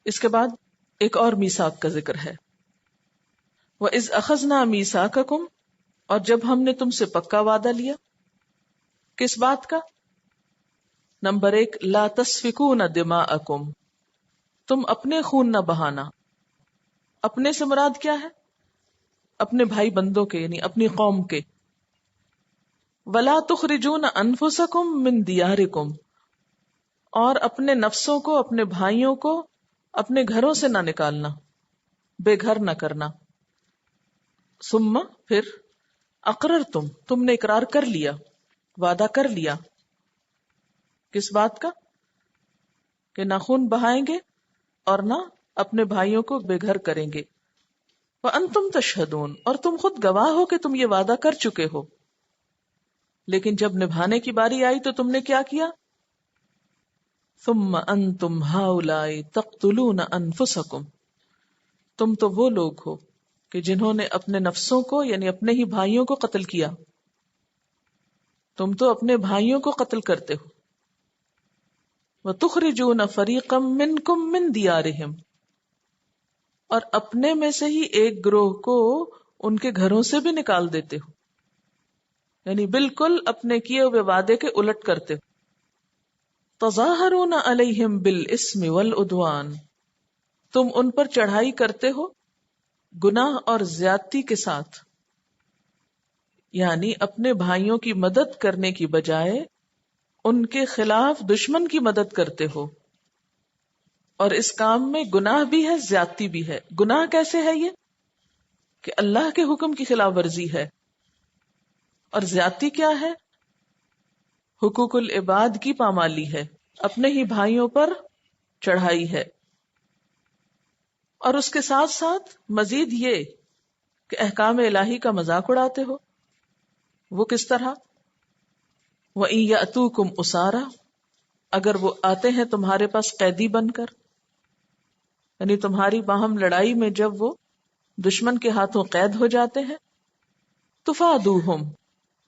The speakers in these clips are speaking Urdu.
اس کے بعد ایک اور میثاق کا ذکر ہے، وَإِذْ أَخَذْنَا مِيثَاقَكُمْ، اور جب ہم نے تم سے پکا وعدہ لیا، کس بات کا؟ نمبر 1، لا تسفکون دماءکم، تم اپنے خون نہ بہانا۔ اپنے سے مراد کیا ہے؟ اپنے بھائی بندوں کے، یعنی اپنی قوم کے۔ ولا تخرجون انفسکم من دیارکم، اور اپنے نفسوں کو، اپنے بھائیوں کو اپنے گھروں سے نہ نکالنا، بے گھر نہ کرنا۔ ثم، پھر، اقررتم، تم نے اقرار کر لیا، وعدہ کر لیا، کس بات کا؟ کہ نہ خون بہائیں گے اور نہ اپنے بھائیوں کو بے گھر کریں گے۔ وانتم تشہدون، اور تم خود گواہ ہو کہ تم یہ وعدہ کر چکے ہو، لیکن جب نبھانے کی باری آئی تو تم نے کیا کیا؟ ثم انتم ہؤلاء تقتلون انفسکم، تم تو وہ لوگ ہو کہ جنہوں نے اپنے نفسوں کو، یعنی اپنے ہی بھائیوں کو قتل کیا۔ تم تو اپنے بھائیوں کو قتل کرتے ہو۔ وَتُخْرِجُونَ فَرِيقًا مِّنْكُمْ مِّن دِيَارِهِمْ، اور اپنے میں سے ہی ایک گروہ کو ان کے گھروں سے بھی نکال دیتے ہو، یعنی بالکل اپنے کیے ہوئے وعدے کے الٹ کرتے ہو۔ تَظَاهَرُونَ عَلَيْهِمْ بِالْإِثْمِ وَالْعُدْوَانِ، تم ان پر چڑھائی کرتے ہو گناہ اور زیادتی کے ساتھ، یعنی اپنے بھائیوں کی مدد کرنے کی بجائے ان کے خلاف دشمن کی مدد کرتے ہو، اور اس کام میں گناہ بھی ہے، زیادتی بھی ہے۔ گناہ کیسے ہے؟ یہ کہ اللہ کے حکم کی خلاف ورزی ہے، اور زیادتی کیا ہے؟ حقوق العباد کی پامالی ہے، اپنے ہی بھائیوں پر چڑھائی ہے۔ اور اس کے ساتھ ساتھ مزید یہ کہ احکام الہی کا مذاق اڑاتے ہو۔ وہ کس طرح؟ وَإِن يَأْتُوكُمْ أُسَارَىٰ، اگر وہ آتے ہیں تمہارے پاس قیدی بن کر، یعنی تمہاری باہم لڑائی میں جب وہ دشمن کے ہاتھوں قید ہو جاتے ہیں، تُفَادُوهُمْ،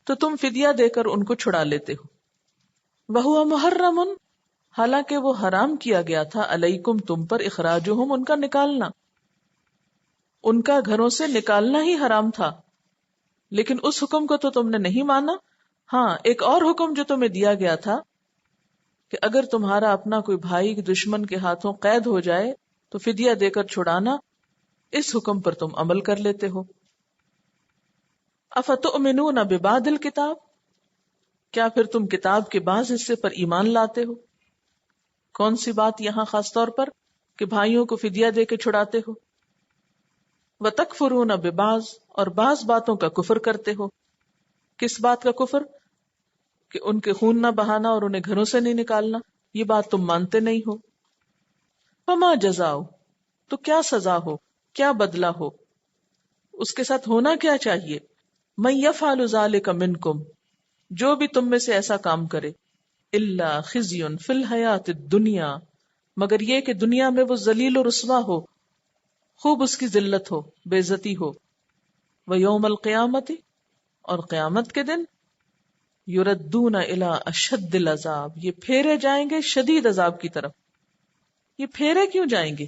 تو تم فدیہ دے کر ان کو چھڑا لیتے ہو۔ وَهُوَ مُحَرَّمٌ، حالانکہ وہ حرام کیا گیا تھا، علیکم، تم پر، اخراجہم، ان کا نکالنا، ان کا گھروں سے نکالنا ہی حرام تھا، لیکن اس حکم کو تو تم نے نہیں مانا۔ ہاں، ایک اور حکم جو تمہیں دیا گیا تھا کہ اگر تمہارا اپنا کوئی بھائی دشمن کے ہاتھوں قید ہو جائے تو فدیہ دے کر چھڑانا، اس حکم پر تم عمل کر لیتے ہو۔ افتؤمنون ببعض الکتاب، کیا پھر تم کتاب کے بعض حصے پر ایمان لاتے ہو؟ کون سی بات یہاں خاص طور پر؟ کہ بھائیوں کو فدیہ دے کے چھڑاتے ہو۔ وتکفرون ببعض، اور بعض باتوں کا کفر کرتے ہو۔ کس بات کا کفر؟ کہ ان کے خون نہ بہانا اور انہیں گھروں سے نہیں نکالنا، یہ بات تم مانتے نہیں ہو۔ فما جزاؤ، تو کیا سزا ہو، کیا بدلہ ہو، اس کے ساتھ ہونا کیا چاہیے؟ من یفعل ذلک منکم، جو بھی تم میں سے ایسا کام کرے، الا خزی فی الحیات الدنیا، مگر یہ کہ دنیا میں وہ ذلیل و رسوا ہو، خوب اس کی ذلت ہو، بے عزتی ہو۔ ویوم القیامت، اور قیامت کے دن، یردون الی اشد العذاب، یہ پھیرے جائیں گے شدید عذاب کی طرف۔ یہ پھیرے کیوں جائیں گے؟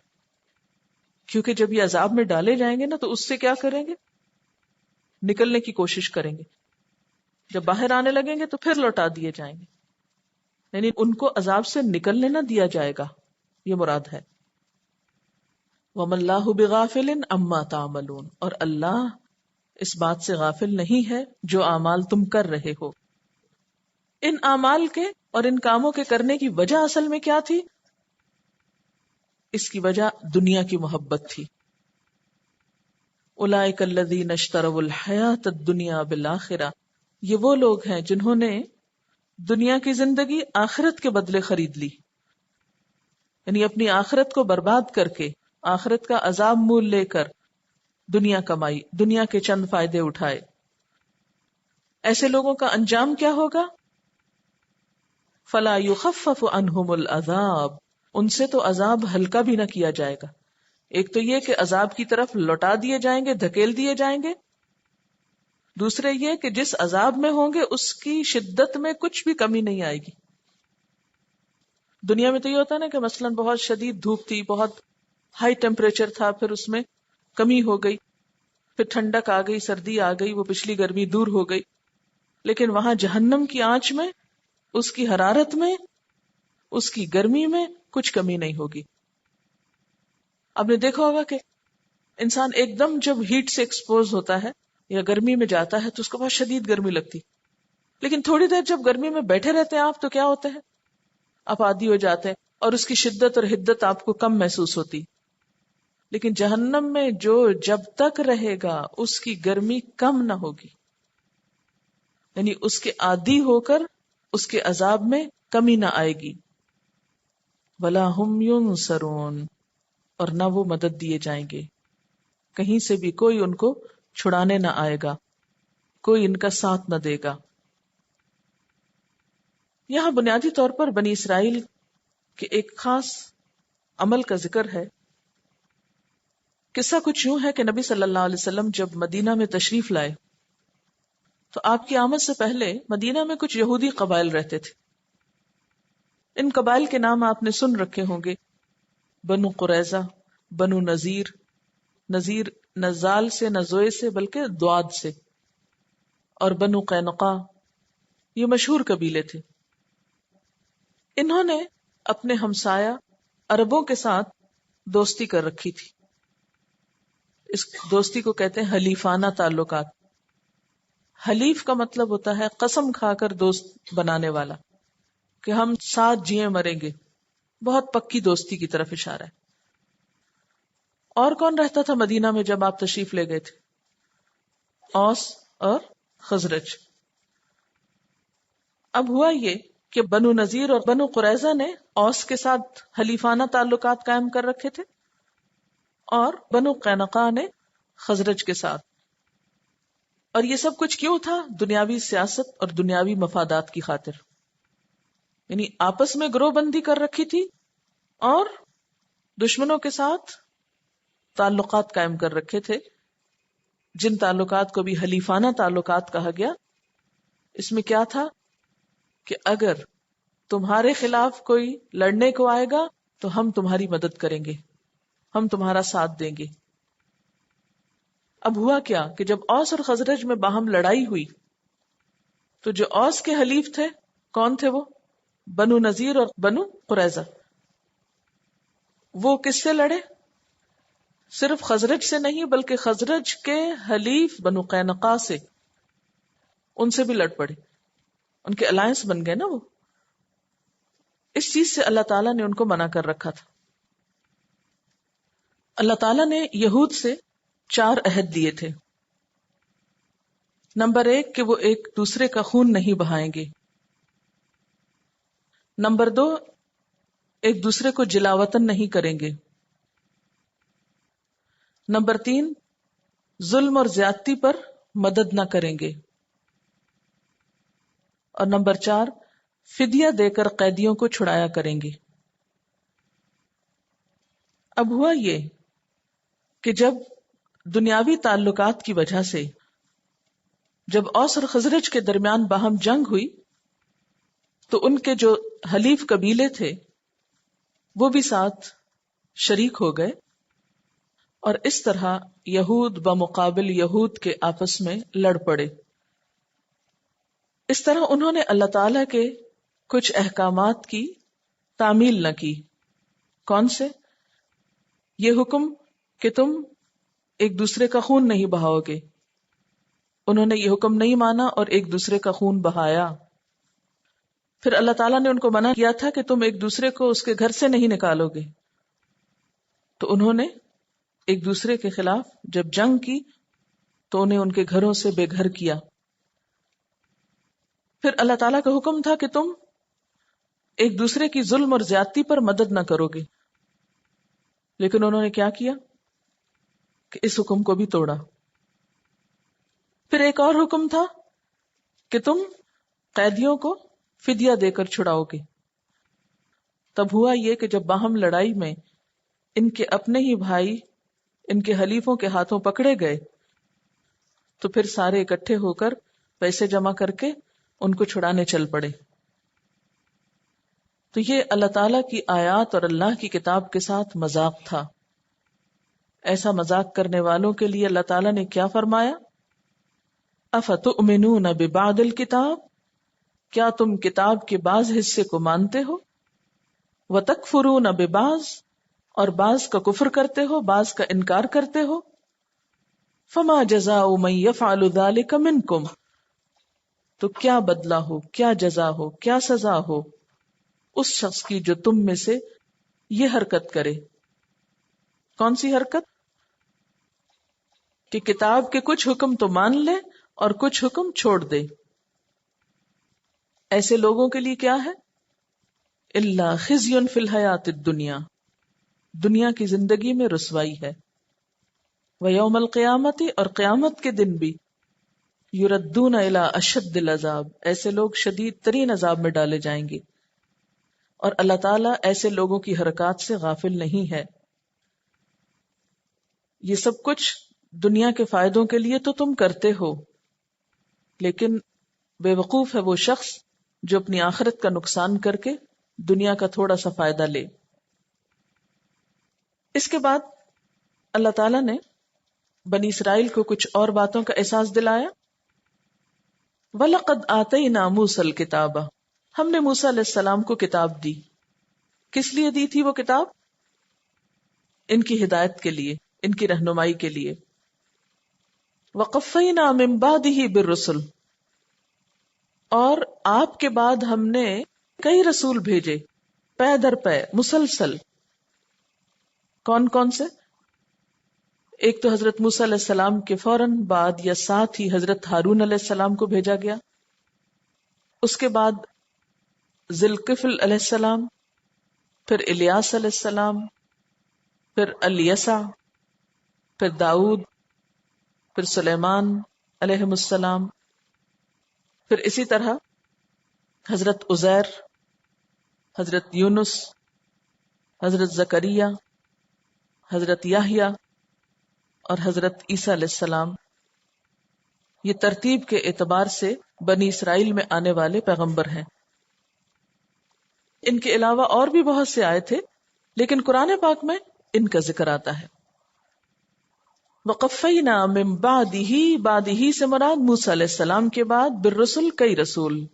کیونکہ جب یہ عذاب میں ڈالے جائیں گے نا تو اس سے کیا کریں گے؟ نکلنے کی کوشش کریں گے۔ جب باہر آنے لگیں گے تو پھر لوٹا دیے جائیں گے، یعنی ان کو عذاب سے نکلنے نہ دیا جائے گا، یہ مراد ہے۔ وَمَا اللَّهُ بِغَافِلٍ عَمَّا تَعْمَلُونَ، اور اللہ اس بات سے غافل نہیں ہے جو اعمال تم کر رہے ہو۔ ان اعمال کے اور ان کاموں کے کرنے کی وجہ اصل میں کیا تھی؟ اس کی وجہ دنیا کی محبت تھی۔ اولئک الذین اشتروا الحیاۃ الدنیا بالآخرہ، یہ وہ لوگ ہیں جنہوں نے دنیا کی زندگی آخرت کے بدلے خرید لی، یعنی اپنی آخرت کو برباد کر کے، آخرت کا عذاب مول لے کر دنیا کمائی، دنیا کے چند فائدے اٹھائے۔ ایسے لوگوں کا انجام کیا ہوگا؟ فلا یخفف عنہم العذاب، ان سے تو عذاب ہلکا بھی نہ کیا جائے گا۔ ایک تو یہ کہ عذاب کی طرف لوٹا دیے جائیں گے، دھکیل دیے جائیں گے، دوسرے یہ کہ جس عذاب میں ہوں گے اس کی شدت میں کچھ بھی کمی نہیں آئے گی۔ دنیا میں تو یہ ہوتا ہے نا کہ مثلاً بہت شدید دھوپ تھی، بہت ہائی ٹیمپریچر تھا، پھر اس میں کمی ہو گئی، پھر ٹھنڈک آ گئی، سردی آ گئی، وہ پچھلی گرمی دور ہو گئی. لیکن وہاں جہنم کی آنچ میں، اس کی حرارت میں، اس کی گرمی میں کچھ کمی نہیں ہوگی. آپ نے دیکھا ہوگا کہ انسان ایک دم جب ہیٹ سے ایکسپوز ہوتا ہے یا گرمی میں جاتا ہے تو اس کو بہت شدید گرمی لگتی، لیکن تھوڑی دیر جب گرمی میں بیٹھے رہتے ہیں آپ تو کیا ہوتے ہیں، آپ عادی ہو جاتے ہیں اور اس کی شدت اور حدت آپ کو کم محسوس ہوتی. لیکن جہنم میں جو جب تک رہے گا اس کی گرمی کم نہ ہوگی، یعنی اس کے عادی ہو کر اس کے عذاب میں کمی نہ آئے گی. وَلَا هُمْ يُنصَرُونَ، اور نہ وہ مدد دیے جائیں گے، کہیں سے بھی کوئی ان کو چھڑانے نہ آئے گا، کوئی ان کا ساتھ نہ دے گا. یہاں بنیادی طور پر بنی اسرائیل کے ایک خاص عمل کا ذکر ہے. قصہ کچھ یوں ہے کہ نبی صلی اللہ علیہ وسلم جب مدینہ میں تشریف لائے تو آپ کی آمد سے پہلے مدینہ میں کچھ یہودی قبائل رہتے تھے. ان قبائل کے نام آپ نے سن رکھے ہوں گے: بنو قریظہ، بنو نذیر، نذیر نزال سے، نزوئے سے بلکہ دواد سے، اور بنو قینقاع. یہ مشہور قبیلے تھے. انہوں نے اپنے ہمسایہ عربوں کے ساتھ دوستی کر رکھی تھی. اس دوستی کو کہتے ہیں حلیفانہ تعلقات. حلیف کا مطلب ہوتا ہے قسم کھا کر دوست بنانے والا، کہ ہم ساتھ جیے مریں گے. بہت پکی دوستی کی طرف اشارہ ہے. اور کون رہتا تھا مدینہ میں جب آپ تشریف لے گئے تھے؟ اوس اور خزرج. اب ہوا یہ کہ بنو نذیر اور بنو قریظہ نے اوس کے ساتھ حلیفانہ تعلقات قائم کر رکھے تھے، اور بنو قینقاع نے خزرج کے ساتھ. اور یہ سب کچھ کیوں تھا؟ دنیاوی سیاست اور دنیاوی مفادات کی خاطر. یعنی آپس میں گروہ بندی کر رکھی تھی اور دشمنوں کے ساتھ تعلقات قائم کر رکھے تھے، جن تعلقات کو بھی حلیفانہ تعلقات کہا گیا. اس میں کیا تھا کہ اگر تمہارے خلاف کوئی لڑنے کو آئے گا تو ہم تمہاری مدد کریں گے، ہم تمہارا ساتھ دیں گے. اب ہوا کیا کہ جب اوس اور خزرج میں باہم لڑائی ہوئی تو جو اوس کے حلیف تھے، کون تھے وہ؟ بنو نذیر اور بنو قریظہ. وہ کس سے لڑے؟ صرف خزرج سے نہیں بلکہ خزرج کے حلیف بنو قینقاع سے، ان سے بھی لڑ پڑے. ان کے الائنس بن گئے نا وہ. اس چیز سے اللہ تعالیٰ نے ان کو منع کر رکھا تھا. اللہ تعالیٰ نے یہود سے 4 عہد دیے تھے. نمبر 1 کہ وہ ایک دوسرے کا خون نہیں بہائیں گے. نمبر 2 ایک دوسرے کو جلاوطن نہیں کریں گے. نمبر 3 ظلم اور زیادتی پر مدد نہ کریں گے. اور نمبر 4 فدیہ دے کر قیدیوں کو چھڑایا کریں گے. اب ہوا یہ کہ جب دنیاوی تعلقات کی وجہ سے جب اوس اور خزرج کے درمیان باہم جنگ ہوئی تو ان کے جو حلیف قبیلے تھے وہ بھی ساتھ شریک ہو گئے، اور اس طرح یہود بمقابل یہود کے آپس میں لڑ پڑے. اس طرح انہوں نے اللہ تعالی کے کچھ احکامات کی تعمیل نہ کی. کون سے؟ یہ حکم کہ تم ایک دوسرے کا خون نہیں بہاؤ گے. انہوں نے یہ حکم نہیں مانا اور ایک دوسرے کا خون بہایا. پھر اللہ تعالیٰ نے ان کو منع کیا تھا کہ تم ایک دوسرے کو اس کے گھر سے نہیں نکالو گے. تو انہوں نے ایک دوسرے کے خلاف جب جنگ کی تو انہیں ان کے گھروں سے بے گھر کیا. پھر اللہ تعالیٰ کا حکم تھا کہ تم ایک دوسرے کی ظلم اور زیادتی پر مدد نہ کرو گے. لیکن انہوں نے کیا کیا کہ اس حکم کو بھی توڑا. پھر ایک اور حکم تھا کہ تم قیدیوں کو فدیہ دے کر چھڑاؤ گے. تب ہوا یہ کہ جب باہم لڑائی میں ان کے اپنے ہی بھائی ان کے حلیفوں کے ہاتھوں پکڑے گئے تو پھر سارے اکٹھے ہو کر پیسے جمع کر کے ان کو چھڑانے چل پڑے. تو یہ اللہ تعالیٰ کی آیات اور اللہ کی کتاب کے ساتھ مذاق تھا. ایسا مذاق کرنے والوں کے لیے اللہ تعالیٰ نے کیا فرمایا؟ افتؤمنون ببعض الکتاب، کیا تم کتاب کے بعض حصے کو مانتے ہو؟ وتکفرون ببعض، اور بعض کا کفر کرتے ہو، بعض کا انکار کرتے ہو۔ فما جزاء من یفعل ذلک منکم، تو کیا بدلہ ہو، کیا جزا ہو، کیا سزا ہو اس شخص کی جو تم میں سے یہ حرکت کرے۔ کون سی حرکت؟ کہ کتاب کے کچھ حکم تو مان لے اور کچھ حکم چھوڑ دے۔ ایسے لوگوں کے لیے کیا ہے؟ الا خزی فی الحیات الدنیا، دنیا کی زندگی میں رسوائی ہے۔ ویوم القیامت، اور قیامت کے دن بھی یردون الی اشد العذاب، ایسے لوگ شدید ترین عذاب میں ڈالے جائیں گے۔ اور اللہ تعالیٰ ایسے لوگوں کی حرکات سے غافل نہیں ہے۔ یہ سب کچھ دنیا کے فائدوں کے لیے تو تم کرتے ہو، لیکن بے وقوف ہے وہ شخص جو اپنی آخرت کا نقصان کر کے دنیا کا تھوڑا سا فائدہ لے۔ اس کے بعد اللہ تعالیٰ نے بنی اسرائیل کو کچھ اور باتوں کا احساس دلایا۔ وَلَقَدْ آتَيْنَا مُوسَى الْكِتَابَ، ہم نے موسیٰ علیہ السلام کو کتاب دی۔ کس لیے دی تھی وہ کتاب؟ ان کی ہدایت کے لیے، ان کی رہنمائی کے لیے۔ وَقَفَّيْنَا مِن بَعْدِهِ بِالرُّسُلِ، اور آپ کے بعد ہم نے کئی رسول بھیجے، پے در پے، مسلسل۔ کون کون سے؟ ایک تو حضرت موسیٰ علیہ السلام کے فوراً بعد یا ساتھ ہی حضرت ہارون علیہ السلام کو بھیجا گیا، اس کے بعد ذوالکفل علیہ السلام، پھر الیاس علیہ السلام، پھر الیسع، پھر داؤد، پھر سلیمان علیہ السلام، پھر اسی طرح حضرت عزیر، حضرت یونس، حضرت زکریا، حضرت یحییٰ اور حضرت عیسیٰ علیہ السلام۔ یہ ترتیب کے اعتبار سے بنی اسرائیل میں آنے والے پیغمبر ہیں۔ ان کے علاوہ اور بھی بہت سے آئے تھے، لیکن قرآن پاک میں ان کا ذکر آتا ہے۔ وَقَفَّيْنَا مِن بَعْدِهِ، بعدہ سے مراد موسیٰ علیہ السلام کے بعد، بالرسل کئی رسول۔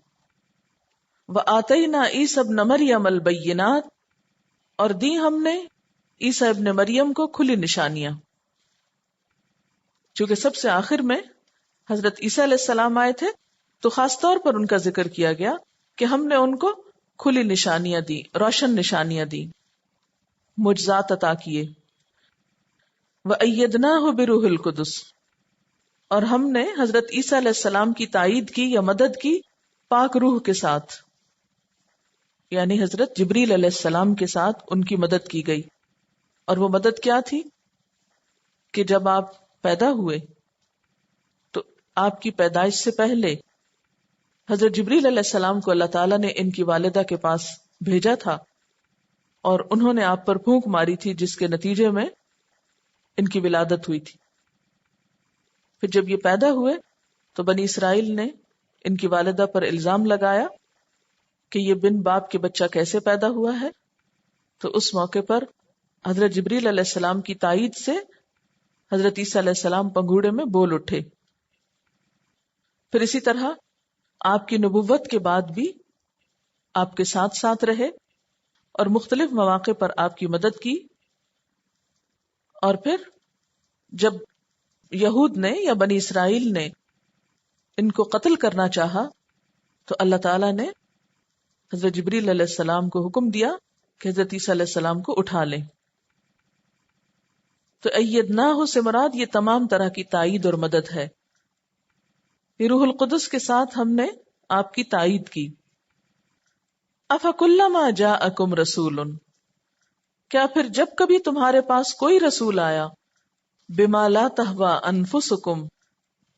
وَآتَيْنَا عِیسَى ابْنَ مَرْیَمَ الْبَیِّنَاتِ، اور دی ہم نے عیسیٰ ابن مریم کو کھلی نشانیاں۔ چونکہ سب سے آخر میں حضرت عیسیٰ علیہ السلام آئے تھے تو خاص طور پر ان کا ذکر کیا گیا کہ ہم نے ان کو کھلی نشانیاں دی، روشن نشانیاں دی، معجزات عطا کیے۔ وَأَيَّدْنَاهُ بِرُوحِ الْقُدُسِ، اور ہم نے حضرت عیسیٰ علیہ السلام کی تائید کی یا مدد کی پاک روح کے ساتھ، یعنی حضرت جبریل علیہ السلام کے ساتھ ان کی مدد کی گئی۔ اور وہ مدد کیا تھی؟ کہ جب آپ پیدا ہوئے تو آپ کی پیدائش سے پہلے حضرت جبریل علیہ السلام کو اللہ تعالیٰ نے ان کی والدہ کے پاس بھیجا تھا، اور انہوں نے آپ پر پھونک ماری تھی، جس کے نتیجے میں ان کی ولادت ہوئی تھی۔ پھر جب یہ پیدا ہوئے تو بنی اسرائیل نے ان کی والدہ پر الزام لگایا کہ یہ بن باپ کے بچہ کیسے پیدا ہوا ہے، تو اس موقع پر حضرت جبریل علیہ السلام کی تائید سے حضرت عیسیٰ علیہ السلام پنگوڑے میں بول اٹھے۔ پھر اسی طرح آپ کی نبوت کے بعد بھی آپ کے ساتھ ساتھ رہے اور مختلف مواقع پر آپ کی مدد کی۔ اور پھر جب یہود نے یا بنی اسرائیل نے ان کو قتل کرنا چاہا تو اللہ تعالیٰ نے حضرت جبریل علیہ السلام کو حکم دیا کہ حضرت عیسیٰ علیہ السلام کو اٹھا لیں۔ تو ایدناہ سے مراد یہ تمام طرح کی تائید اور مدد ہے۔ یہ روح القدس کے ساتھ ہم نے آپ کی تائید کی۔ افکلما جاءکم رسول، کیا پھر جب کبھی تمہارے پاس کوئی رسول آیا، بما لا تہوی انفسکم،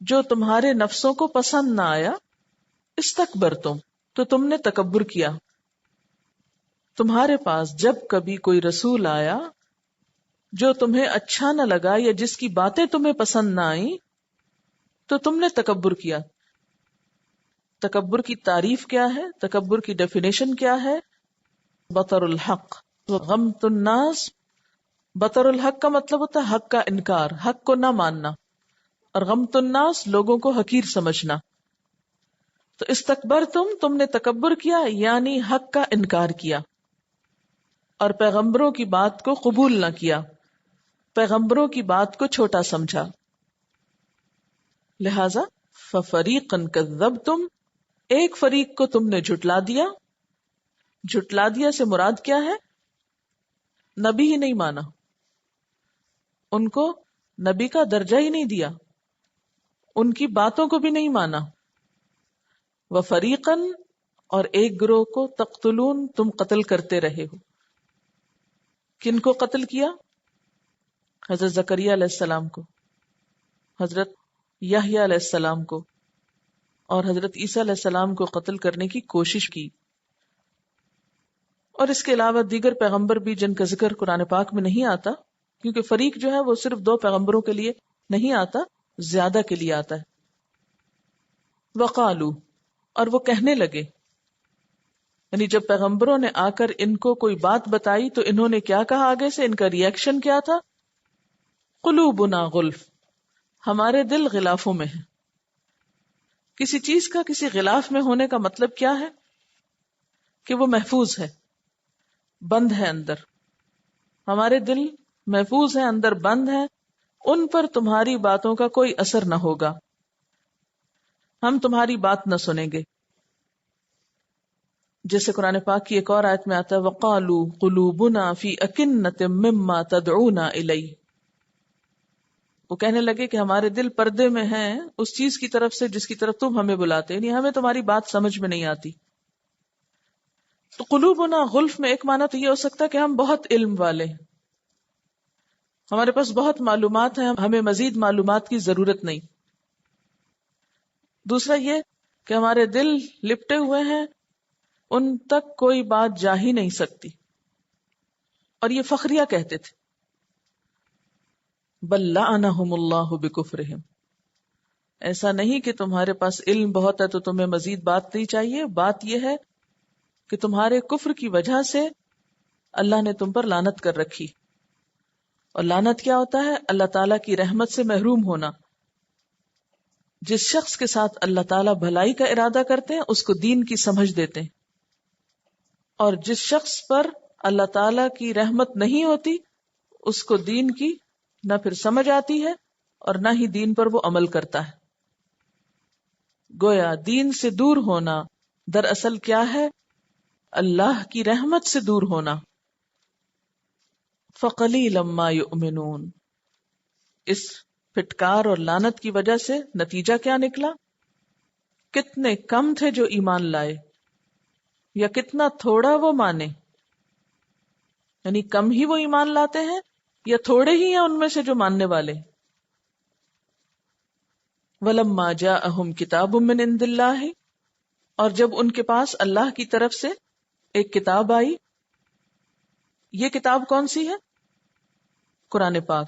جو تمہارے نفسوں کو پسند نہ آیا، استکبرتم، تو تم نے تکبر کیا۔ تمہارے پاس جب کبھی کوئی رسول آیا جو تمہیں اچھا نہ لگا یا جس کی باتیں تمہیں پسند نہ آئیں تو تم نے تکبر کیا۔ تکبر کی تعریف کیا ہے؟ تکبر کی ڈیفینیشن کیا ہے؟ بطر الحق وغمط الناس بطر الحق کا مطلب ہوتا ہے حق کا انکار، حق کو نہ ماننا، اور غمت الناس لوگوں کو حقیر سمجھنا. تو استکبرتم نے تکبر کیا، یعنی حق کا انکار کیا اور پیغمبروں کی بات کو قبول نہ کیا، پیغمبروں کی بات کو چھوٹا سمجھا. لہذا ففریقا کذبتم، ایک فریق کو تم نے جھٹلا دیا. جھٹلا دیا سے مراد کیا ہے؟ نبی ہی نہیں مانا، ان کو نبی کا درجہ ہی نہیں دیا، ان کی باتوں کو بھی نہیں مانا. وفریقا، اور ایک گروہ کو تقتلون، تم قتل کرتے رہے ہو. کن کو قتل کیا؟ حضرت زکریا علیہ السلام کو، حضرت یحییٰ علیہ السلام کو، اور حضرت عیسیٰ علیہ السلام کو قتل کرنے کی کوشش کی. اور اس کے علاوہ دیگر پیغمبر بھی جن کا ذکر قرآن پاک میں نہیں آتا، کیونکہ فریق جو ہے وہ صرف 2 پیغمبروں کے لیے نہیں آتا، زیادہ کے لیے آتا ہے. وقالو، اور وہ کہنے لگے، یعنی جب پیغمبروں نے آ کر ان کو کوئی بات بتائی تو انہوں نے کیا کہا؟ آگے سے ان کا ریئیکشن کیا تھا؟ قلوبنا غلف، ہمارے دل غلافوں میں ہیں. کسی چیز کا کسی غلاف میں ہونے کا مطلب کیا ہے؟ کہ وہ محفوظ ہے، بند ہے اندر. ہمارے دل محفوظ ہیں، اندر بند ہیں، ان پر تمہاری باتوں کا کوئی اثر نہ ہوگا، ہم تمہاری بات نہ سنیں گے. جیسے قرآن پاک کی ایک اور آیت میں آتا ہے وَقَالُوا قُلُوبُنَا فِي أَكِنَّةٍ مِّمَّا تَدْعُونَا إِلَيْهِ، وہ کہنے لگے کہ ہمارے دل پردے میں ہیں اس چیز کی طرف سے جس کی طرف تم ہمیں بلاتے، یعنی ہمیں تمہاری بات سمجھ میں نہیں آتی. تو قلوبنا غلف میں ایک معنی تو یہ ہو سکتا ہے کہ ہم بہت علم والے ہیں، ہمارے پاس بہت معلومات ہیں، ہمیں مزید معلومات کی ضرورت نہیں. دوسرا یہ کہ ہمارے دل لپٹے ہوئے ہیں، ان تک کوئی بات جا ہی نہیں سکتی. اور یہ فخریہ کہتے تھے. بل لعنہم اللہ بکفرہم، ایسا نہیں کہ تمہارے پاس علم بہت ہے تو تمہیں مزید بات نہیں چاہیے، بات یہ ہے کہ تمہارے کفر کی وجہ سے اللہ نے تم پر لعنت کر رکھی. اور لعنت کیا ہوتا ہے؟ اللہ تعالیٰ کی رحمت سے محروم ہونا. جس شخص کے ساتھ اللہ تعالیٰ بھلائی کا ارادہ کرتے ہیں اس کو دین کی سمجھ دیتے ہیں، اور جس شخص پر اللہ تعالیٰ کی رحمت نہیں ہوتی اس کو دین کی نہ پھر سمجھ آتی ہے اور نہ ہی دین پر وہ عمل کرتا ہے. گویا دین سے دور ہونا دراصل کیا ہے؟ اللہ کی رحمت سے دور ہونا. فَقَلِيلًا مَا يُؤْمِنُونَ، اس پھٹکار اور لعنت کی وجہ سے نتیجہ کیا نکلا؟ کتنے کم تھے جو ایمان لائے، یا کتنا تھوڑا وہ مانے. یعنی کم ہی وہ ایمان لاتے ہیں یا تھوڑے ہی ہیں ان میں سے جو ماننے والے. وَلَمَّا جَاءَهُمْ كِتَابٌ مِّنْ عِندِ اللَّهِ، اور جب ان کے پاس اللہ کی طرف سے ایک کتاب آئی. یہ کتاب کون سی ہے؟ قرآن پاک.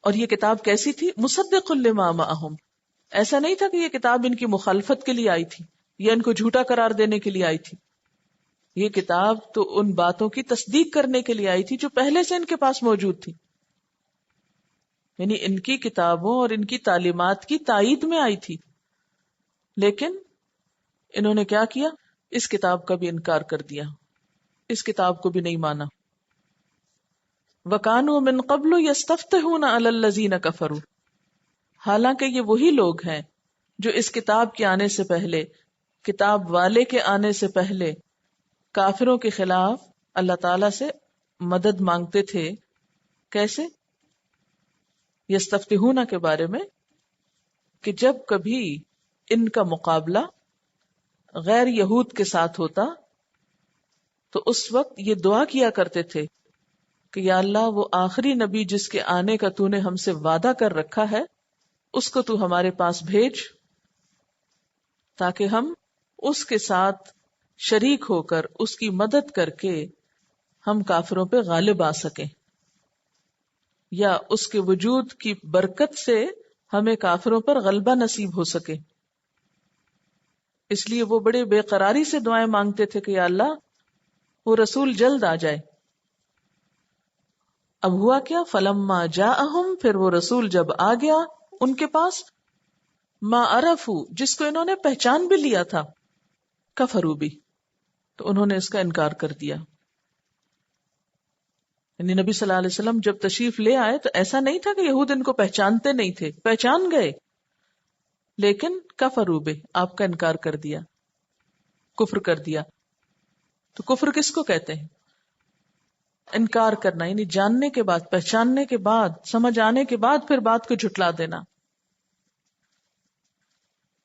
اور یہ کتاب کیسی تھی؟ مصدق لما معہم، ایسا نہیں تھا کہ یہ کتاب ان کی مخالفت کے لیے آئی تھی یا ان کو جھوٹا قرار دینے کے لیے آئی تھی. یہ کتاب تو ان باتوں کی تصدیق کرنے کے لیے آئی تھی جو پہلے سے ان کے پاس موجود تھی. یعنی ان کی کتابوں اور ان کی تعلیمات کی تائید میں آئی تھی. لیکن انہوں نے کیا کیا؟ اس کتاب کا بھی انکار کر دیا، اس کتاب کو بھی نہیں مانا. وَكَانُوا مِن قَبْلُ يَسْتَفْتِحُونَ عَلَى الَّذِينَ كَفَرُوا، حالانکہ یہ وہی لوگ ہیں جو اس کتاب کے آنے سے پہلے، کتاب والے کے آنے سے پہلے کافروں کے خلاف اللہ تعالی سے مدد مانگتے تھے. کیسے؟ یستفتحون کے بارے میں کہ جب کبھی ان کا مقابلہ غیر یہود کے ساتھ ہوتا تو اس وقت یہ دعا کیا کرتے تھے کہ یا اللہ وہ آخری نبی جس کے آنے کا تو نے ہم سے وعدہ کر رکھا ہے اس کو تو ہمارے پاس بھیج تاکہ ہم اس کے ساتھ شریک ہو کر اس کی مدد کر کے ہم کافروں پہ غالب آ سکیں، یا اس کے وجود کی برکت سے ہمیں کافروں پر غلبہ نصیب ہو سکے. اس لیے وہ بڑے بے قراری سے دعائیں مانگتے تھے کہ یا اللہ وہ رسول جلد آ جائے. اب ہوا کیا؟ فلما جاءہم، پھر وہ رسول جب آ گیا ان کے پاس، ما عرفو، جس کو انہوں نے پہچان بھی لیا تھا، کفروا بھی، تو انہوں نے اس کا انکار کر دیا. یعنی نبی صلی اللہ علیہ وسلم جب تشریف لے آئے تو ایسا نہیں تھا کہ یہود ان کو پہچانتے نہیں تھے، پہچان گئے، لیکن کفروا بھی، آپ کا انکار کر دیا، کفر کر دیا. تو کفر کس کو کہتے ہیں؟ انکار کرنا، یعنی جاننے کے بعد، پہچاننے کے بعد، سمجھ آنے کے بعد پھر بات کو جھٹلا دینا.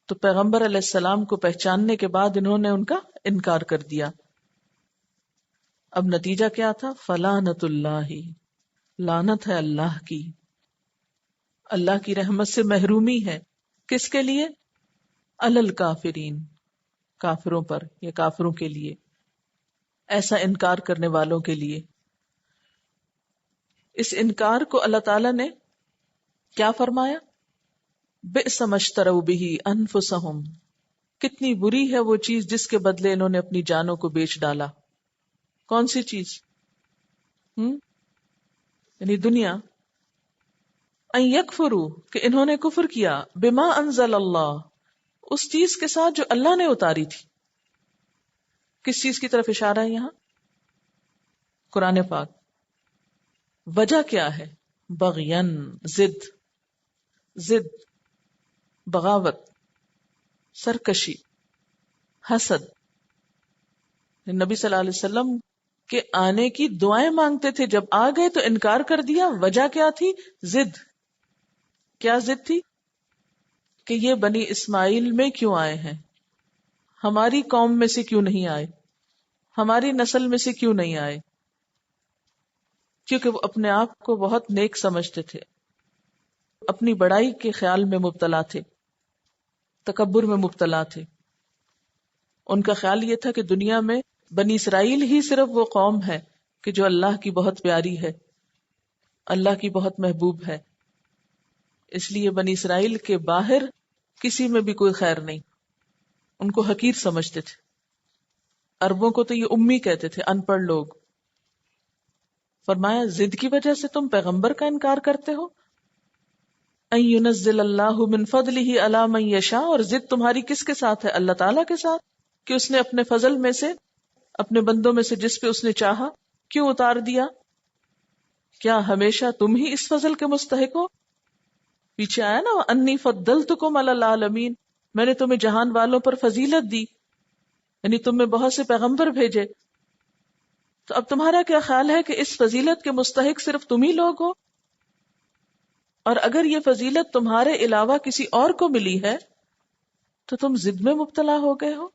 تو پیغمبر علیہ السلام کو پہچاننے کے بعد انہوں نے ان کا انکار کر دیا. اب نتیجہ کیا تھا؟ فلعنت اللہ، لعنت ہے اللہ کی، اللہ کی رحمت سے محرومی ہے. کس کے لیے؟ علی الکافرین، کافروں پر یا کافروں کے لیے، ایسا انکار کرنے والوں کے لیے. اس انکار کو اللہ تعالی نے کیا فرمایا؟ بئس ما اشتروا بہ انفسہم، کتنی بری ہے وہ چیز جس کے بدلے انہوں نے اپنی جانوں کو بیچ ڈالا. کون سی چیز؟ یعنی دنیا. ان یکفروا، کہ انہوں نے کفر کیا، بما انزل اللہ، اس چیز کے ساتھ جو اللہ نے اتاری تھی. کس چیز کی طرف اشارہ ہے یہاں؟ قرآن پاک. وجہ کیا ہے؟ بغین، ضد، بغاوت، سرکشی، حسد. نبی صلی اللہ علیہ وسلم کے آنے کی دعائیں مانگتے تھے، جب آ گئے تو انکار کر دیا. وجہ کیا تھی؟ ضد. کیا ضد تھی؟ کہ یہ بنی اسماعیل میں کیوں آئے ہیں، ہماری قوم میں سے کیوں نہیں آئے، ہماری نسل میں سے کیوں نہیں آئے. کیونکہ وہ اپنے آپ کو بہت نیک سمجھتے تھے، اپنی بڑائی کے خیال میں مبتلا تھے، تکبر میں مبتلا تھے. ان کا خیال یہ تھا کہ دنیا میں بنی اسرائیل ہی صرف وہ قوم ہے کہ جو اللہ کی بہت پیاری ہے، اللہ کی بہت محبوب ہے. اس لیے بنی اسرائیل کے باہر کسی میں بھی کوئی خیر نہیں. ان کو حقیر سمجھتے تھے. عربوں کو تو یہ امی کہتے تھے، ان پڑھ لوگ. فرمایا ضد کی وجہ سے تم پیغمبر کا انکار کرتے ہو. ان ينزل اللہ من فضلہ علی من یشاء، اور ضد تمہاری کس کے ساتھ ہے؟ اللہ تعالیٰ کے ساتھ، کہ اس نے اپنے فضل میں سے، اپنے بندوں میں سے جس پہ اس نے چاہا کیوں اتار دیا. کیا ہمیشہ تم ہی اس فضل کے مستحق ہو؟ پیچھے آیا نا انی فضلتکم علی العالمین، میں نے تمہیں جہان والوں پر فضیلت دی، یعنی تم میں بہت سے پیغمبر بھیجے. تو اب تمہارا کیا خیال ہے کہ اس فضیلت کے مستحق صرف تم ہی لوگ ہو؟ اور اگر یہ فضیلت تمہارے علاوہ کسی اور کو ملی ہے تو تم ضد میں مبتلا ہو گئے ہو.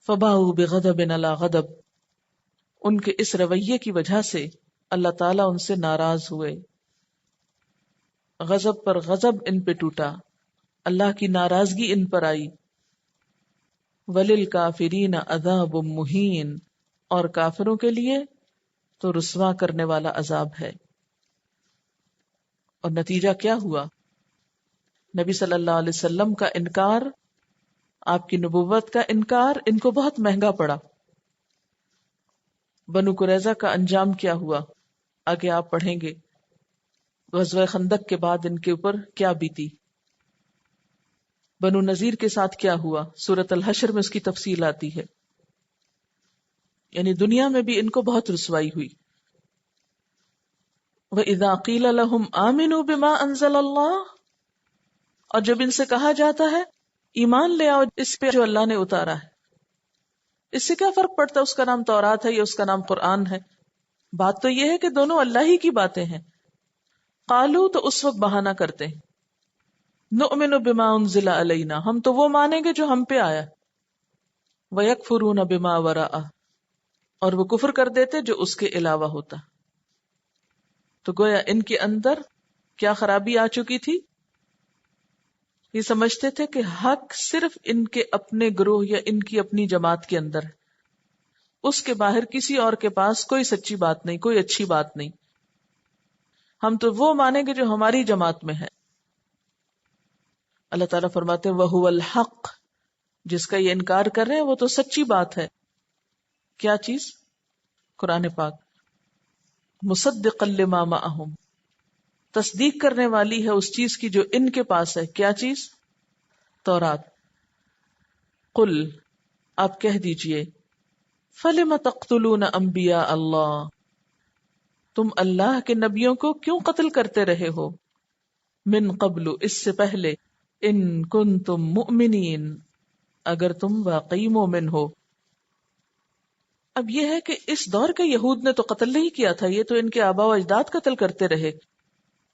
فباؤوا بغضب علی غضب، ان کے اس رویے کی وجہ سے اللہ تعالیٰ ان سے ناراض ہوئے. غضب پر غضب ان پہ ٹوٹا، اللہ کی ناراضگی ان پر آئی. وَلِلْكَافِرِينَ عَذَابٌ مُهِينٌ، اور کافروں کے لیے تو رسوا کرنے والا عذاب ہے. اور نتیجہ کیا ہوا؟ نبی صلی اللہ علیہ وسلم کا انکار، آپ کی نبوت کا انکار ان کو بہت مہنگا پڑا. بنو قریظہ کا انجام کیا ہوا آگے آپ پڑھیں گے. غزوہ خندق کے بعد ان کے اوپر کیا بیتی. بنو نذیر کے ساتھ کیا ہوا، سورۃ الحشر میں اس کی تفصیل آتی ہے. یعنی دنیا میں بھی ان کو بہت رسوائی ہوئی. وَإِذَا قِيلَ لَهُمْ آمِنُوا بِمَا أَنزَلَ اللَّهُ، اور جب ان سے کہا جاتا ہے ایمان لے آؤ اس پہ جو اللہ نے اتارا ہے. اس سے کیا فرق پڑتا ہے اس کا نام تورات ہے یا اس کا نام قرآن ہے؟ بات تو یہ ہے کہ دونوں اللہ ہی کی باتیں ہیں. قالو، تو اس وقت بہانہ کرتے ہیں، نؤمن بما انزل علینا، ہم تو وہ مانیں گے جو ہم پہ آیا. وَيَكْفُرُونَ بِمَا وَرَاءَهُ، اور وہ کفر کر دیتے جو اس کے علاوہ ہوتا. تو گویا ان کے اندر کیا خرابی آ چکی تھی؟ یہ سمجھتے تھے کہ حق صرف ان کے اپنے گروہ یا ان کی اپنی جماعت کے اندر ہے، اس کے باہر کسی اور کے پاس کوئی سچی بات نہیں، کوئی اچھی بات نہیں. ہم تو وہ مانیں گے جو ہماری جماعت میں ہے. اللہ تعالیٰ فرماتے ہیں وَهُوَ الْحَقُّ، جس کا یہ انکار کر رہے ہیں وہ تو سچی بات ہے. کیا چیز؟ قرآن پاک. مصدقا لما معہم، تصدیق کرنے والی ہے اس چیز کی جو ان کے پاس ہے. کیا چیز؟ تورات. قل، آپ کہہ دیجئے، فلم تقتلون انبیاء اللہ، تم اللہ کے نبیوں کو کیوں قتل کرتے رہے ہو، من قبل، اس سے پہلے، ان کنتم مؤمنین، اگر تم واقعی مومن ہو. اب یہ ہے کہ اس دور کے یہود نے تو قتل نہیں کیا تھا، یہ تو ان کے آبا و اجداد قتل کرتے رہے.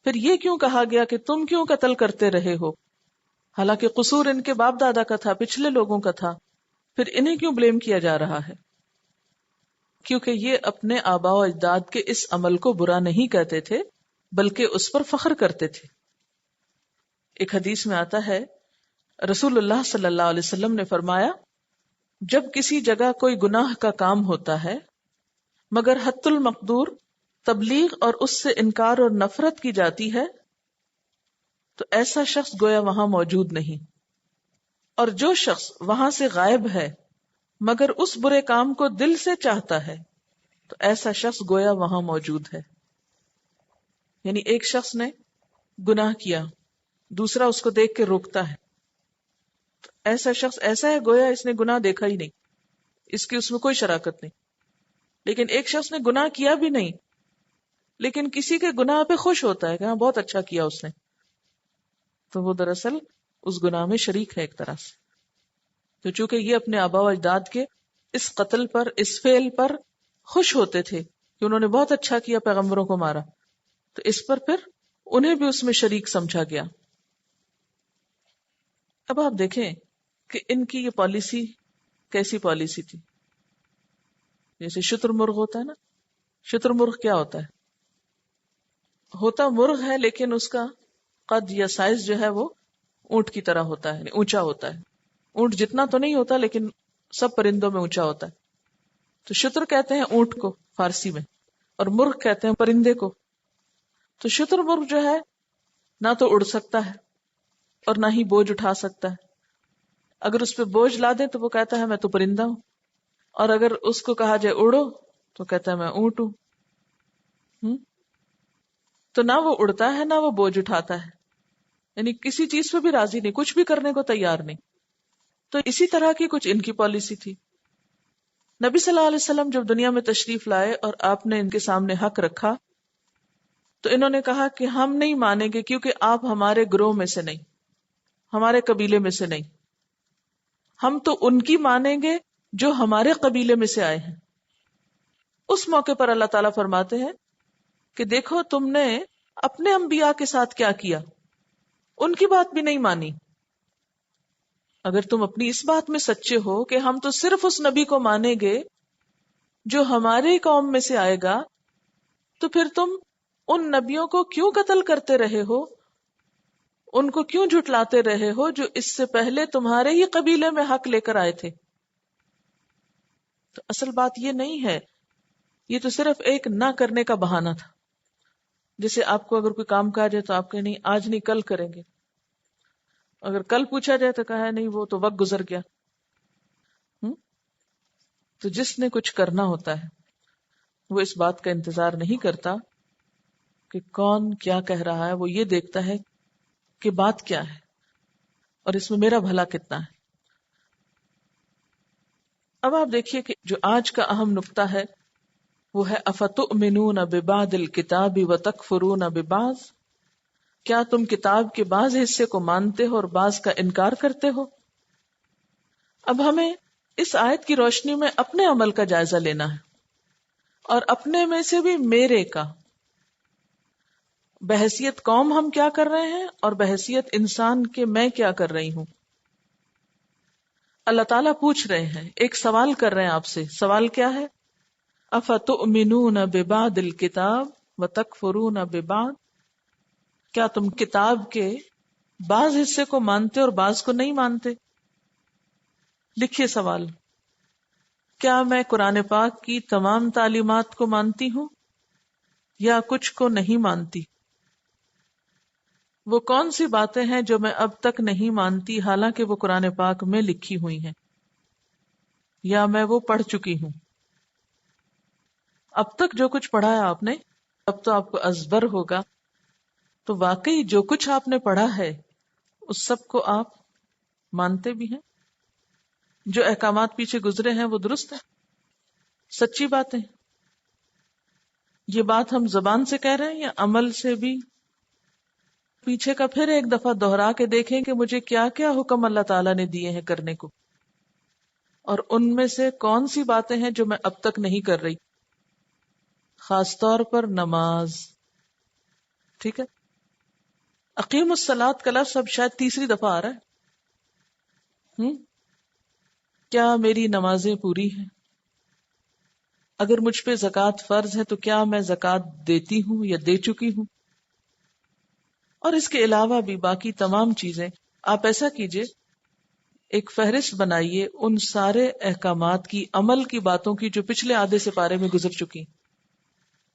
پھر یہ کیوں کہا گیا کہ تم کیوں قتل کرتے رہے ہو، حالانکہ قصور ان کے باپ دادا کا تھا، پچھلے لوگوں کا تھا. پھر انہیں کیوں بلیم کیا جا رہا ہے؟ کیونکہ یہ اپنے آبا و اجداد کے اس عمل کو برا نہیں کہتے تھے، بلکہ اس پر فخر کرتے تھے. ایک حدیث میں آتا ہے، رسول اللہ صلی اللہ علیہ وسلم نے فرمایا، جب کسی جگہ کوئی گناہ کا کام ہوتا ہے مگر حت المقدور تبلیغ اور اس سے انکار اور نفرت کی جاتی ہے، تو ایسا شخص گویا وہاں موجود نہیں، اور جو شخص وہاں سے غائب ہے مگر اس برے کام کو دل سے چاہتا ہے، تو ایسا شخص گویا وہاں موجود ہے. یعنی ایک شخص نے گناہ کیا، دوسرا اس کو دیکھ کے روکتا ہے، تو ایسا شخص ایسا ہے گویا اس نے گناہ دیکھا ہی نہیں، اس کی اس میں کوئی شراکت نہیں. لیکن ایک شخص نے گناہ کیا بھی نہیں لیکن کسی کے گناہ پہ خوش ہوتا ہے کہ ہاں بہت اچھا کیا اس نے، تو وہ دراصل اس گناہ میں شریک ہے ایک طرح سے. تو چونکہ یہ اپنے آبا و اجداد کے اس قتل پر، اس فعل پر خوش ہوتے تھے کہ انہوں نے بہت اچھا کیا، پیغمبروں کو مارا، تو اس پر پھر انہیں بھی اس میں شریک سمجھا گیا. اب آپ دیکھیں کہ ان کی یہ پالیسی کیسی پالیسی تھی. جیسے شتر مرغ ہوتا ہے نا، شتر مرغ کیا ہوتا مرغ ہے لیکن اس کا قد یا سائز جو ہے وہ اونٹ کی طرح ہوتا ہے، اونچا ہوتا ہے. اونٹ جتنا تو نہیں ہوتا لیکن سب پرندوں میں اونچا ہوتا ہے. تو شتر کہتے ہیں اونٹ کو فارسی میں، اور مرغ کہتے ہیں پرندے کو. تو شتر مرغ جو ہے نہ تو اڑ سکتا ہے اور نہ ہی بوجھ اٹھا سکتا ہے. اگر اس پہ بوجھ لا دیں تو وہ کہتا ہے میں تو پرندہ ہوں، اور اگر اس کو کہا جائے اڑو تو کہتا ہے میں اونٹ ہوں. تو نہ وہ اڑتا ہے نہ وہ بوجھ اٹھاتا ہے، یعنی کسی چیز پہ بھی راضی نہیں، کچھ بھی کرنے کو تیار نہیں. تو اسی طرح کی کچھ ان کی پالیسی تھی. نبی صلی اللہ علیہ وسلم جب دنیا میں تشریف لائے اور آپ نے ان کے سامنے حق رکھا تو انہوں نے کہا کہ ہم نہیں مانیں گے کیونکہ آپ ہمارے گروہ میں سے نہیں، ہمارے قبیلے میں سے نہیں، ہم تو ان کی مانیں گے جو ہمارے قبیلے میں سے آئے ہیں. اس موقع پر اللہ تعالیٰ فرماتے ہیں کہ دیکھو تم نے اپنے انبیاء کے ساتھ کیا کیا، ان کی بات بھی نہیں مانی. اگر تم اپنی اس بات میں سچے ہو کہ ہم تو صرف اس نبی کو مانیں گے جو ہماری قوم میں سے آئے گا، تو پھر تم ان نبیوں کو کیوں قتل کرتے رہے ہو، ان کو کیوں جھٹلاتے رہے ہو جو اس سے پہلے تمہارے ہی قبیلے میں حق لے کر آئے تھے. تو اصل بات یہ نہیں ہے، یہ تو صرف ایک نہ کرنے کا بہانہ تھا. جیسے آپ کو اگر کوئی کام کہا جائے تو آپ کہیں نہیں آج نہیں کل کریں گے، اگر کل پوچھا جائے تو کہا ہے نہیں وہ تو وقت گزر گیا. تو جس نے کچھ کرنا ہوتا ہے وہ اس بات کا انتظار نہیں کرتا کہ کون کیا کہہ رہا ہے، وہ یہ دیکھتا ہے کہ بات کیا ہے اور اس میں میرا بھلا کتنا ہے. اب آپ دیکھیے کہ جو آج کا اہم نقطہ ہے وہ ہے افتؤمنون ببعض الکتاب وتکفرون ببعض، کیا تم کتاب کے بعض حصے کو مانتے ہو اور بعض کا انکار کرتے ہو. اب ہمیں اس آیت کی روشنی میں اپنے عمل کا جائزہ لینا ہے، اور اپنے میں سے بھی میرے کا، بحیثیت قوم ہم کیا کر رہے ہیں اور بحیثیت انسان کے میں کیا کر رہی ہوں. اللہ تعالیٰ پوچھ رہے ہیں، ایک سوال کر رہے ہیں آپ سے. سوال کیا ہے؟ افتؤمنون ببعض الکتاب وتکفرون ببعض، کیا تم کتاب کے بعض حصے کو مانتے اور بعض کو نہیں مانتے. لکھیے سوال، کیا میں قرآن پاک کی تمام تعلیمات کو مانتی ہوں یا کچھ کو نہیں مانتی؟ وہ کون سی باتیں ہیں جو میں اب تک نہیں مانتی حالانکہ وہ قرآن پاک میں لکھی ہوئی ہیں یا میں وہ پڑھ چکی ہوں. اب تک جو کچھ پڑھا ہے آپ نے اب تو آپ کو ازبر ہوگا، تو واقعی جو کچھ آپ نے پڑھا ہے اس سب کو آپ مانتے بھی ہیں، جو احکامات پیچھے گزرے ہیں وہ درست ہے، سچی باتیں. یہ بات ہم زبان سے کہہ رہے ہیں یا عمل سے بھی؟ پیچھے کا پھر ایک دفعہ دوہرا کے دیکھیں کہ مجھے کیا کیا حکم اللہ تعالیٰ نے دیے ہیں کرنے کو، اور ان میں سے کون سی باتیں ہیں جو میں اب تک نہیں کر رہی. خاص طور پر نماز. ٹھیک ہے، اقیم الصلاۃ کا لفظ اب شاید تیسری دفعہ آ رہا ہے. کیا میری نمازیں پوری ہیں؟ اگر مجھ پہ زکوٰۃ فرض ہے تو کیا میں زکوٰۃ دیتی ہوں یا دے چکی ہوں؟ اور اس کے علاوہ بھی باقی تمام چیزیں. آپ ایسا کیجئے، ایک فہرست بنائیے ان سارے احکامات کی، عمل کی باتوں کی جو پچھلے آدھے سے پارے میں گزر چکی،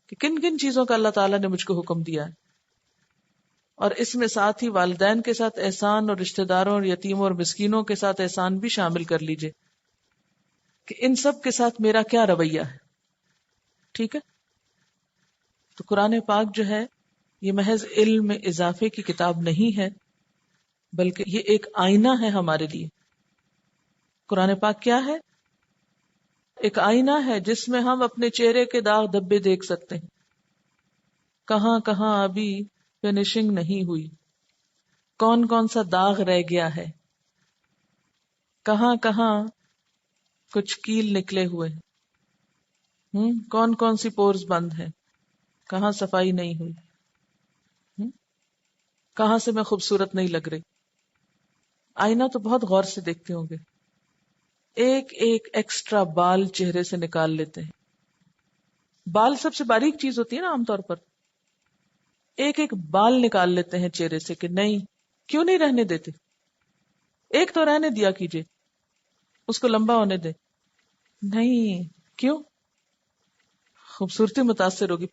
کہ کن کن چیزوں کا اللہ تعالیٰ نے مجھ کو حکم دیا ہے. اور اس میں ساتھ ہی والدین کے ساتھ احسان اور رشتہ داروں اور یتیموں اور مسکینوں کے ساتھ احسان بھی شامل کر لیجئے کہ ان سب کے ساتھ میرا کیا رویہ ہے. ٹھیک ہے، تو قرآن پاک جو ہے یہ محض علم میں اضافے کی کتاب نہیں ہے، بلکہ یہ ایک آئینہ ہے ہمارے لیے. قرآن پاک کیا ہے؟ ایک آئینہ ہے جس میں ہم اپنے چہرے کے داغ دھبے دیکھ سکتے ہیں. کہاں کہاں ابھی فنیشنگ نہیں ہوئی، کون کون سا داغ رہ گیا ہے، کہاں کہاں کچھ کیل نکلے ہوئے ہیں، کون کون سی پورز بند ہیں، کہاں صفائی نہیں ہوئی، کہاں سے میں خوبصورت نہیں لگ رہی. آئینہ تو بہت غور سے دیکھتے ہوں گے. ایک ایک ایکسٹرا بال چہرے سے نکال لیتے ہیں. بال سب سے باریک چیز ہوتی ہے نا عام طور پر. ایک ایک بال نکال لیتے ہیں چہرے سے کہ نہیں، کیوں نہیں رہنے دیتے؟ ایک تو رہنے دیا کیجئے، اس کو لمبا ہونے دے. نہیں، کیوں؟ خوبصورتی متاثر ہوگی.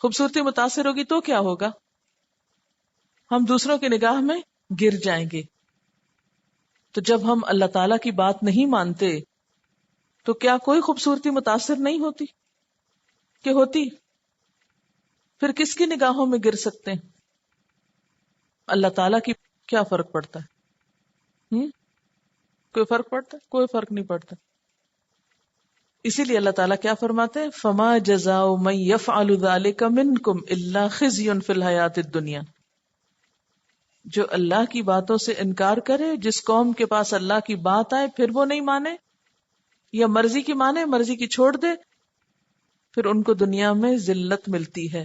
خوبصورتی متاثر ہوگی تو کیا ہوگا؟ ہم دوسروں کی نگاہ میں گر جائیں گے. تو جب ہم اللہ تعالی کی بات نہیں مانتے تو کیا کوئی خوبصورتی متاثر نہیں ہوتی؟ کہ ہوتی؟ پھر کس کی نگاہوں میں گر سکتے ہیں؟ اللہ تعالیٰ کی. کیا فرق پڑتا ہے؟ کوئی فرق پڑتا ہے؟ کوئی فرق نہیں پڑتا. اسی لیے اللہ تعالیٰ کیا فرماتے ہیں؟ فما جزاء من يفعل ذلك منكم الا خزي في الحیات الدنیا. جو اللہ کی باتوں سے انکار کرے، جس قوم کے پاس اللہ کی بات آئے پھر وہ نہیں مانے، یا مرضی کی مانے مرضی کی چھوڑ دے، پھر ان کو دنیا میں ذلت ملتی ہے.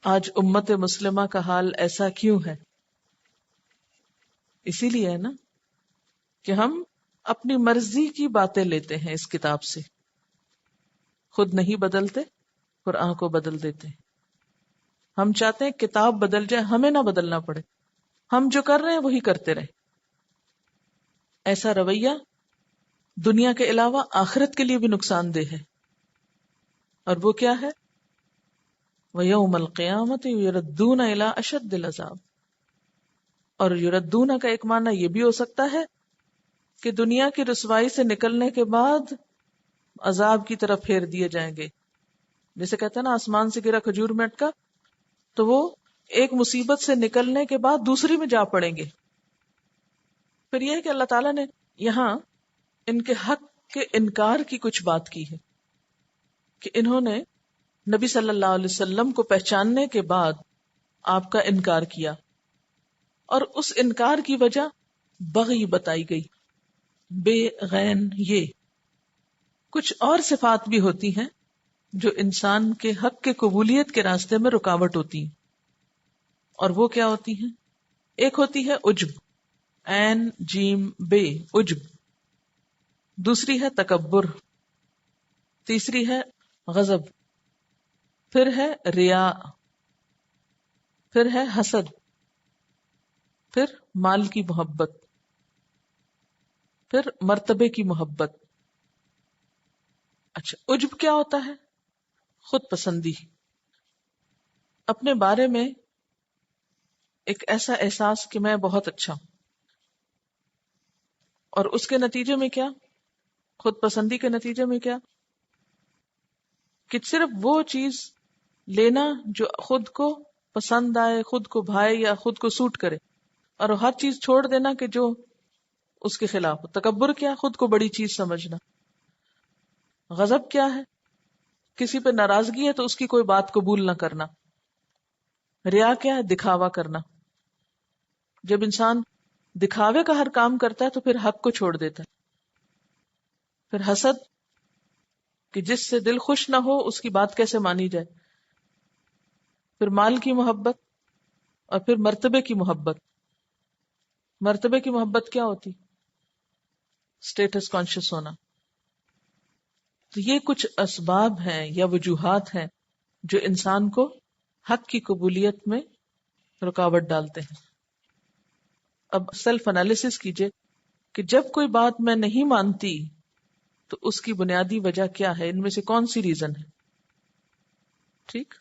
آج امت مسلمہ کا حال ایسا کیوں ہے؟ اسی لیے ہے نا کہ ہم اپنی مرضی کی باتیں لیتے ہیں اس کتاب سے، خود نہیں بدلتے، قرآن کو بدل دیتے ہیں. ہم چاہتے ہیں کتاب بدل جائے، ہمیں نہ بدلنا پڑے، ہم جو کر رہے ہیں وہی کرتے رہیں. ایسا رویہ دنیا کے علاوہ آخرت کے لیے بھی نقصان دہ ہے. اور وہ کیا ہے؟ وَيَوْمَ الْقِيَامَةِ يُرَدُّونَ إِلَىٰ أَشَدِّ الْعَذَابِ. اور یردون کا ایک معنی یہ بھی ہو سکتا ہے کہ دنیا کی رسوائی سے نکلنے کے بعد عذاب کی طرف پھیر دیے جائیں گے. جیسے کہتے ہیں نا آسمان سے گرا کھجور میں اٹکا، تو وہ ایک مصیبت سے نکلنے کے بعد دوسری میں جا پڑیں گے. پھر یہ ہے کہ اللہ تعالیٰ نے یہاں ان کے حق کے انکار کی کچھ بات کی ہے کہ انہوں نے نبی صلی اللہ علیہ وسلم کو پہچاننے کے بعد آپ کا انکار کیا، اور اس انکار کی وجہ بغی بتائی گئی، بے غین. یہ کچھ اور صفات بھی ہوتی ہیں جو انسان کے حق کے قبولیت کے راستے میں رکاوٹ ہوتی ہیں. اور وہ کیا ہوتی ہیں؟ ایک ہوتی ہے عجب، عین جیم بے، عجب. دوسری ہے تکبر. تیسری ہے غضب. پھر ہے ریا. پھر ہے حسد. پھر مال کی محبت. پھر مرتبے کی محبت. اچھا، عجب کیا ہوتا ہے؟ خود پسندی، اپنے بارے میں ایک ایسا احساس کہ میں بہت اچھا ہوں. اور اس کے نتیجے میں کیا؟ خود پسندی کے نتیجے میں کیا؟ کہ صرف وہ چیز لینا جو خود کو پسند آئے، خود کو بھائے یا خود کو سوٹ کرے، اور ہر چیز چھوڑ دینا کہ جو اس کے خلاف ہو۔ تکبر کیا؟ خود کو بڑی چیز سمجھنا۔ غضب کیا ہے؟ کسی پہ ناراضگی ہے تو اس کی کوئی بات قبول نہ کرنا۔ ریا کیا ہے؟ دکھاوا کرنا۔ جب انسان دکھاوے کا ہر کام کرتا ہے تو پھر حق کو چھوڑ دیتا ہے۔ پھر حسد، کہ جس سے دل خوش نہ ہو اس کی بات کیسے مانی جائے۔ پھر مال کی محبت، اور پھر مرتبے کی محبت۔ مرتبے کی محبت کیا ہوتی؟ اسٹیٹس کانشیس ہونا۔ تو یہ کچھ اسباب ہیں یا وجوہات ہیں جو انسان کو حق کی قبولیت میں رکاوٹ ڈالتے ہیں۔ اب سیلف انالیسس کیجئے کہ جب کوئی بات میں نہیں مانتی تو اس کی بنیادی وجہ کیا ہے، ان میں سے کون سی ریزن ہے؟ ٹھیک۔